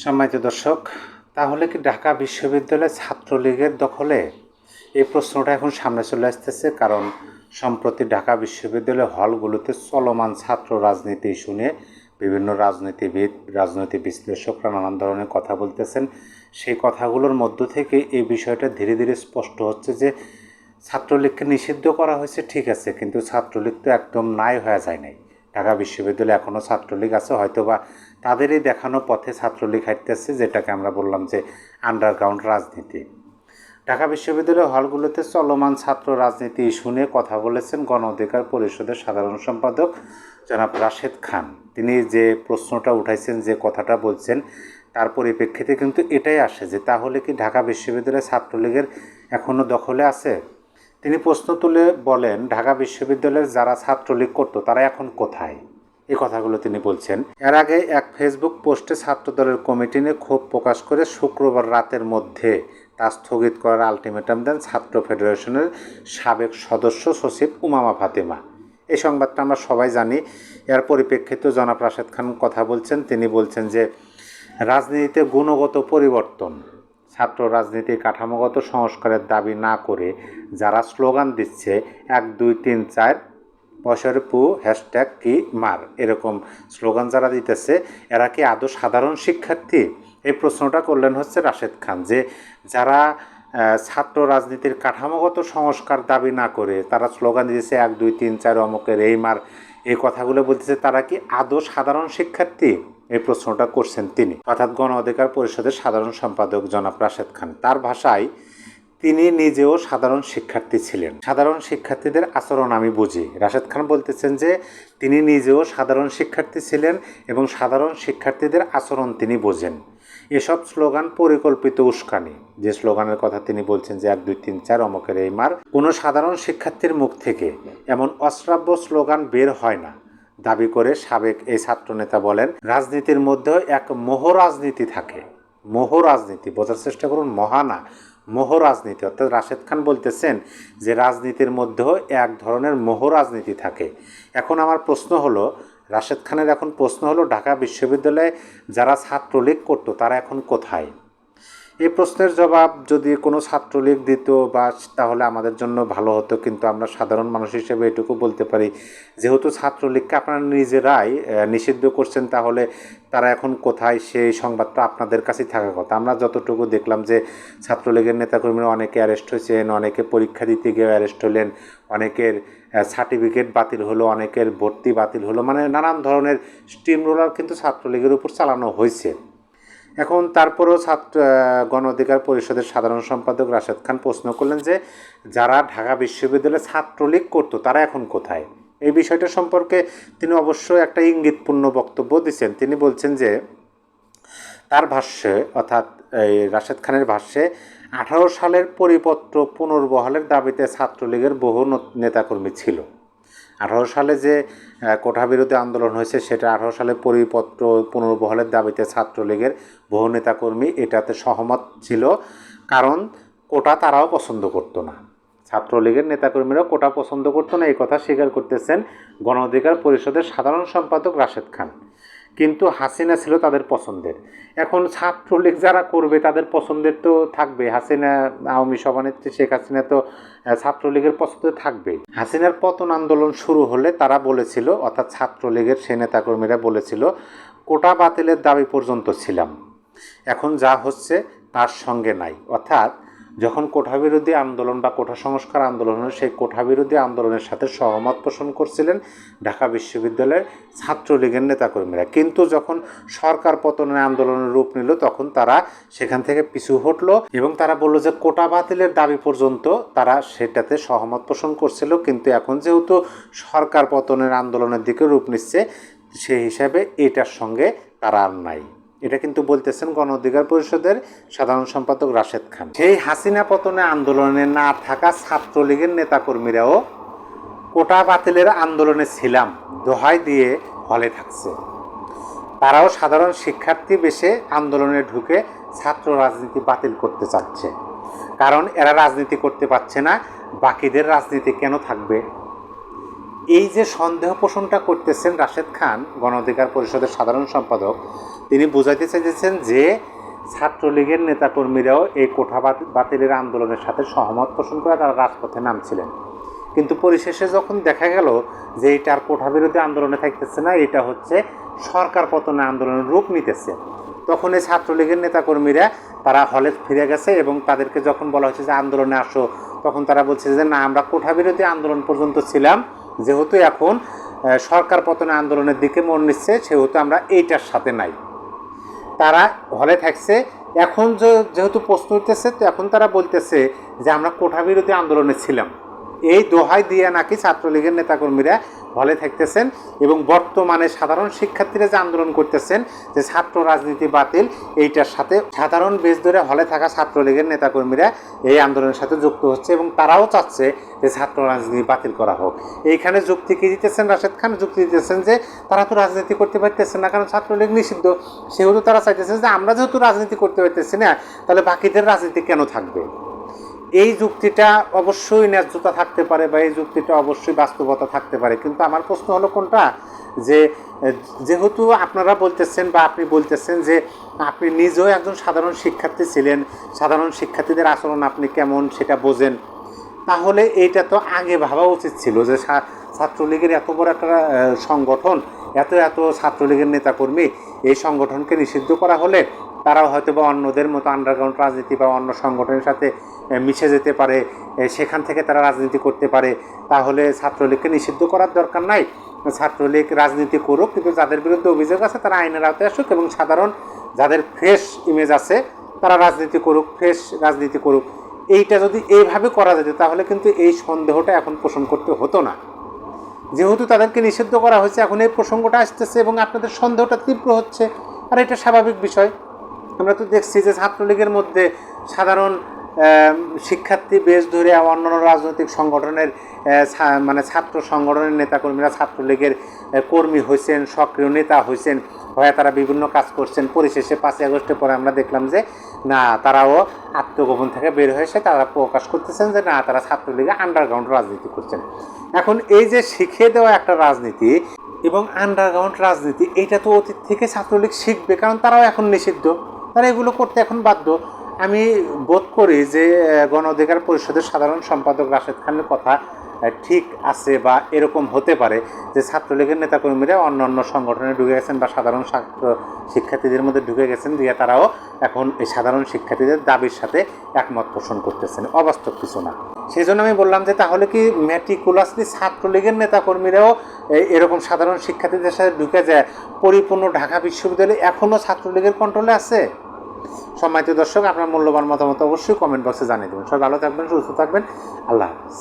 সম্মানিত দর্শক, তাহলে কি ঢাকা বিশ্ববিদ্যালয় ছাত্রলীগের দখলে? এই প্রশ্নটা এখন সামনে চলে আসতেছে, কারণ সম্প্রতি ঢাকা বিশ্ববিদ্যালয় হলগুলোতে চলমান ছাত্র রাজনীতি শুনে বিভিন্ন রাজনীতিবিদ, রাজনৈতিক বিশ্লেষকরা নানান ধরনের কথা বলতেছেন। সেই কথাগুলোর মধ্য থেকে এই বিষয়টা ধীরে ধীরে স্পষ্ট হচ্ছে যে ছাত্রলীগকে নিষিদ্ধ করা হয়েছে, ঠিক আছে, কিন্তু ছাত্রলীগ তো একদম নাই হয়ে যায় নাই। ঢাকা বিশ্ববিদ্যালয়ে এখনও ছাত্রলীগ আছে, হয়তোবা তাদেরই দেখানো পথে ছাত্রলীগ হাঁটতেছে, যেটাকে আমরা বললাম যে আন্ডারগ্রাউন্ড রাজনীতি। ঢাকা বিশ্ববিদ্যালয় হলগুলোতে চলমান ছাত্র রাজনীতি ইস্যু নিয়ে কথা বলেছেন গণ অধিকার পরিষদের সাধারণ সম্পাদক জনাব রাশেদ খান। তিনি যে প্রশ্নটা উঠাইছেন, যে কথাটা বলছেন, তার পরিপ্রেক্ষিতে কিন্তু এটাই আসে যে তাহলে কি ঢাকা বিশ্ববিদ্যালয় ছাত্রলীগের এখনও দখলে আছে? তিনি প্রশ্ন তুলে বলেন, ঢাকা বিশ্ববিদ্যালয়ের যারা ছাত্রলীগ করতো তারা এখন কোথায়? এই কথাগুলো তিনি বলছেন। এর আগে এক ফেসবুক পোস্টে ছাত্রদলের কমিটি নিয়ে ক্ষোভ প্রকাশ করে শুক্রবার রাতের মধ্যে তা স্থগিত করার আলটিমেটাম দেন ছাত্র ফেডারেশনের সাবেক সদস্য সচিব উমামা ফাতেমা। এই সংবাদটা আমরা সবাই জানি। এর পরিপ্রেক্ষিতে জনাব রাশেদ খান কথা বলছেন। তিনি বলছেন যে রাজনীতিতে গুণগত পরিবর্তন, ছাত্র রাজনীতি কাঠামোগত সংস্কারের দাবি না করে যারা স্লোগান দিচ্ছে 1 2 3 4 পয়সার পু হ্যাশট্যাগ কি মার, এরকম স্লোগান যারা দিতেছে, এরা কি আদৌ সাধারণ শিক্ষার্থী? এই প্রশ্নটা করলেন হচ্ছে রাশেদ খান, যে যারা ছাত্র রাজনীতির কাঠামোগত সংস্কার দাবি না করে তারা স্লোগান দিতেছে 1 2 3 4 অমুকের এই মার, এই কথাগুলো বলতেছে, তারা কি আদৌ সাধারণ শিক্ষার্থী? এই প্রশ্নটা করছেন তিনি, অর্থাৎ গণ অধিকার পরিষদের সাধারণ সম্পাদক জনাব রাশেদ খান। তার ভাষায় তিনি নিজেও সাধারণ শিক্ষার্থী ছিলেন। সাধারণ শিক্ষার্থীদের আচরণ আমি বুঝি। রাশেদ খান বলতেছেন যে তিনি নিজেও সাধারণ শিক্ষার্থী ছিলেন এবং সাধারণ শিক্ষার্থীদের আচরণ তিনি বোঝেন। এসব স্লোগান পরিকল্পিত উস্কানি। যে স্লোগানের কথা তিনি বলছেন যে 1 2 3 4 অমকের এই মার, কোনো সাধারণ শিক্ষার্থীর মুখ থেকে এমন অশ্রাব্য স্লোগান বের হয় না দাবি করে সাবেক এই ছাত্রনেতা বলেন, রাজনীতির মধ্যেও এক মোহ রাজনীতি থাকে। মোহ রাজনীতি বোঝার চেষ্টা করুন, মহানা মোহ রাজনীতি। অর্থাৎ রাশেদ খান বলতেছেন যে রাজনীতির মধ্যেও এক ধরনের মোহ রাজনীতি থাকে। এখন আমার প্রশ্ন হলো, রাশেদ খানের এখন প্রশ্ন হলো, ঢাকা বিশ্ববিদ্যালয়ে যারা ছাত্রলীগ করতো তারা এখন কোথায়? এই প্রশ্নের জবাব যদি কোনো ছাত্রলীগ দিত বা তাহলে আমাদের জন্য ভালো হতো, কিন্তু আমরা সাধারণ মানুষ হিসেবে এটুকু বলতে পারি, যেহেতু ছাত্রলীগকে আপনারা নিজেরাই নিষিদ্ধ করছেন, তাহলে তারা এখন কোথায় সেই সংবাদটা আপনাদের কাছেই থাকার কথা। আমরা যতটুকু দেখলাম যে ছাত্রলীগের নেতাকর্মীরা অনেকে অ্যারেস্ট হয়েছেন, অনেকে পরীক্ষা দিতে গিয়ে অ্যারেস্ট হলেন, অনেকের সার্টিফিকেট বাতিল হলো, অনেকের ভর্তি বাতিল হলো, মানে নানান ধরনের স্টিম রোলার কিন্তু ছাত্রলীগের উপর চালানো হয়েছে। এখন তারপরেও গণ অধিকার পরিষদের সাধারণ সম্পাদক রাশেদ খান প্রশ্ন করলেন যে যারা ঢাকা বিশ্ববিদ্যালয়ে ছাত্রলীগ করতো তারা এখন কোথায়? এই বিষয়টা সম্পর্কে তিনি অবশ্যই একটা ইঙ্গিতপূর্ণ বক্তব্য দিচ্ছেন। তিনি বলছেন যে তার ভাষ্যে, অর্থাৎ এই রাশেদ খানের ভাষ্যে, 18 সালের পরিপত্র পুনর্বহালের দাবিতে ছাত্রলীগের বহু নেতাকর্মী ছিল। 18 সালে যে কোটা বিরোধী আন্দোলন হয়েছে, সেটা 18 সালে পরিপত্র পুনর্বহালের দাবিতে ছাত্রলীগের বহু নেতাকর্মী এটাতে সহমত ছিল, কারণ কোটা তারাও পছন্দ করতো না। ছাত্রলীগের নেতাকর্মীরাও কোটা পছন্দ করতো না, এই কথা স্বীকার করতেছেন গণ অধিকার পরিষদের সাধারণ সম্পাদক রাশেদ খান। কিন্তু হাসিনা ছিল তাদের পছন্দের। এখন ছাত্রলীগ যারা করবে তাদের পছন্দের তো থাকবে। হাসিনা, আওয়ামী সভানেত্রী শেখ হাসিনা তো ছাত্রলীগের পছন্দে থাকবেই। হাসিনার পতন আন্দোলন শুরু হলে তারা বলেছিল, অর্থাৎ ছাত্রলীগের সে নেতাকর্মীরা বলেছিল, কোটা বাতিলের দাবি পর্যন্ত ছিলাম, এখন যা হচ্ছে তার সঙ্গে নাই। অর্থাৎ যখন কোঠাবিরোধী আন্দোলন বা কোঠা সংস্কার আন্দোলন হয়, সেই কোঠাবিরোধী আন্দোলনের সাথে সহমত পোষণ করছিলেন ঢাকা বিশ্ববিদ্যালয়ের ছাত্রলীগের নেতাকর্মীরা। কিন্তু যখন সরকার পতনের আন্দোলনের রূপ নিল, তখন তারা সেখান থেকে পিছু হটলো এবং তারা বলল যে কোটা বাতিলের দাবি পর্যন্ত তারা সেটাতে সহমত পোষণ করছিল। কিন্তু এখন যেহেতু সরকার পতনের আন্দোলনের দিকে রূপ নিচ্ছে, সেই হিসাবে এটার সঙ্গে তারা আর নাই। এটা কিন্তু বলতেছেন গণ অধিকার পরিষদের সাধারণ সম্পাদক রাশেদ খান। সেই হাসিনা পতনে আন্দোলনে না থাকা ছাত্রলীগের নেতাকর্মীরাও কোটা বাতিলের আন্দোলনে ছিলাম দোহাই দিয়ে হলে থাকছে। তারাও সাধারণ শিক্ষার্থী বেশে আন্দোলনে ঢুকে ছাত্র রাজনীতি বাতিল করতে চাচ্ছে, কারণ এরা রাজনীতি করতে পারছে না, বাকিদের রাজনীতি কেন থাকবে? এই যে সন্দেহ পোষণটা করতেছেন রাশেদ খান, গণ অধিকার পরিষদের সাধারণ সম্পাদক, তিনি বোঝাইতে চাইতেছেন যে ছাত্রলীগের নেতাকর্মীরাও এই কোঠা বাতিলের আন্দোলনের সাথে সহমত পোষণ করে তারা রাজপথে নামছিলেন। কিন্তু পরিশেষে যখন দেখা গেল যে এটা আর কোঠা বিরোধী আন্দোলনে থাকতেছে না, এটা হচ্ছে সরকার পতনে আন্দোলনের রূপ নিতেছে, তখন এই ছাত্রলীগের নেতাকর্মীরা তারা হলে ফিরে গেছে এবং তাদেরকে যখন বলা হচ্ছে যে আন্দোলনে আসো, তখন তারা বলছে যে না, আমরা কোঠা বিরোধী আন্দোলন পর্যন্ত ছিলাম, যেহেতু এখন সরকার পতনে আন্দোলনের দিকে মন নিচ্ছে, সেহেতু আমরা এইটার সাথে নাই। তারা হলে থাকছে। এখন যেহেতু প্রশ্ন উঠতেছে, তো এখন তারা বলতেছে যে আমরা কোঠা বিরোধী আন্দোলনে ছিলাম। এই দোহাই দিয়ে নাকি ছাত্রলীগের নেতাকর্মীরা হলে থাকতেছেন এবং বর্তমানে সাধারণ শিক্ষার্থীরা যে আন্দোলন করতেছেন যে ছাত্র রাজনীতি বাতিল, এইটার সাথে সাধারণ বেশ ধরে হলে থাকা ছাত্রলীগের নেতাকর্মীরা এই আন্দোলনের সাথে যুক্ত হচ্ছে এবং তারাও চাচ্ছে যে ছাত্র রাজনীতি বাতিল করা হোক। এইখানে যুক্তি কি দিতেছেন রাশেদ খান? যুক্তি দিতেছেন যে তারা তো রাজনীতি করতে পারতেছেন না, কারণ ছাত্রলীগ নিষিদ্ধ, সেহেতু তারা চাইতেছে যে আমরা যেহেতু রাজনীতি করতে পারতেছি না, তাহলে বাকিদের রাজনীতি কেন থাকবে। এই যুক্তিটা অবশ্যই ন্যায্যতা থাকতে পারে বা এই যুক্তিটা অবশ্যই বাস্তবতা থাকতে পারে, কিন্তু আমার প্রশ্ন হলো কোনটা, যে যেহেতু আপনারা বলতেছেন বা আপনি বলতেছেন যে আপনি নিজেও একজন সাধারণ শিক্ষার্থী ছিলেন, সাধারণ শিক্ষার্থীদের আচরণ আপনি কেমন সেটা বোঝেন, তাহলে এইটা তো আগে ভাবা উচিত ছিল যে ছাত্রলীগের এত বড় একটা সংগঠন, এত ছাত্রলীগের নেতাকর্মী, এই সংগঠনকে নিষিদ্ধ করা হলে তারাও হয়তো বা অন্যদের মতো আন্ডারগ্রাউন্ড রাজনীতি বা অন্য সংগঠনের সাথে মিশে যেতে পারে, সেখান থেকে তারা রাজনীতি করতে পারে। তাহলে ছাত্রলীগকে নিষিদ্ধ করার দরকার নাই, ছাত্রলীগ রাজনীতি করুক, কিন্তু যাদের বিরুদ্ধে অভিযোগ আছে তারা আইনের আওতায় আসুক এবং সাধারণ যাদের ফ্রেশ ইমেজ আছে তারা রাজনীতি করুক, ফ্রেশ রাজনীতি করুক। এইটা যদি এইভাবে করা যেত তাহলে কিন্তু এই সন্দেহটা এখন পোষণ করতে হতো না। যেহেতু তাদেরকে নিষিদ্ধ করা হয়েছে, এখন এই প্রসঙ্গটা আসতেছে এবং আপনাদের সন্দেহটা তীব্র হচ্ছে, আর এটা স্বাভাবিক বিষয়। আমরা তো দেখছি যে ছাত্রলীগের মধ্যে সাধারণ শিক্ষার্থী বেশ ধরে অন্যান্য রাজনৈতিক সংগঠনের মানে ছাত্র সংগঠনের নেতাকর্মীরা ছাত্রলীগের কর্মী হয়েছেন, সক্রিয় নেতা হয়েছেন, হয়ে তারা বিভিন্ন কাজ করছেন। পরিশেষে 5ই আগস্টের পরে আমরা দেখলাম যে না, তারাও আত্মগোপন থেকে বের হয়েছে, তারা প্রকাশ করতেছেন যে না, তারা ছাত্রলীগে আন্ডারগ্রাউন্ড রাজনীতি করছেন। এখন এই যে শিখিয়ে দেওয়া একটা রাজনীতি এবং আন্ডারগ্রাউন্ড রাজনীতি, এটা তো অতীত থেকে ছাত্রলীগ শিখবে, কারণ তারাও এখন নিষিদ্ধ, তারা এগুলো করতে এখন বাধ্য। আমি বোধ করি যে গণ অধিকার পরিষদের সাধারণ সম্পাদক রাশেদ খানের কথা ঠিক আছে বা এরকম হতে পারে যে ছাত্রলীগের নেতাকর্মীরা অন্য অন্য সংগঠনে ঢুকে গেছেন বা সাধারণ ছাত্র শিক্ষার্থীদের মধ্যে ঢুকে গেছেন, দিয়ে তারাও এখন এই সাধারণ শিক্ষার্থীদের দাবির সাথে একমত পোষণ করতেছেন, অবাস্তব কিছু না। সেই জন্য আমি বললাম যে তাহলে কি ম্যাটিকুলাসলি ছাত্রলীগের নেতাকর্মীরাও এরকম সাধারণ শিক্ষার্থীদের সাথে ঢুকে যায়? পরিপূর্ণ ঢাকা বিশ্ববিদ্যালয় এখনও ছাত্রলীগের কন্ট্রোলে আছে? সম্মানিত দর্শক, আপনার মূল্যবান মতামত অবশ্যই কমেন্ট বক্সে জানিয়ে দেবেন। সবাই ভালো থাকবেন, সুস্থ থাকবেন, আল্লাহ হাফেজ।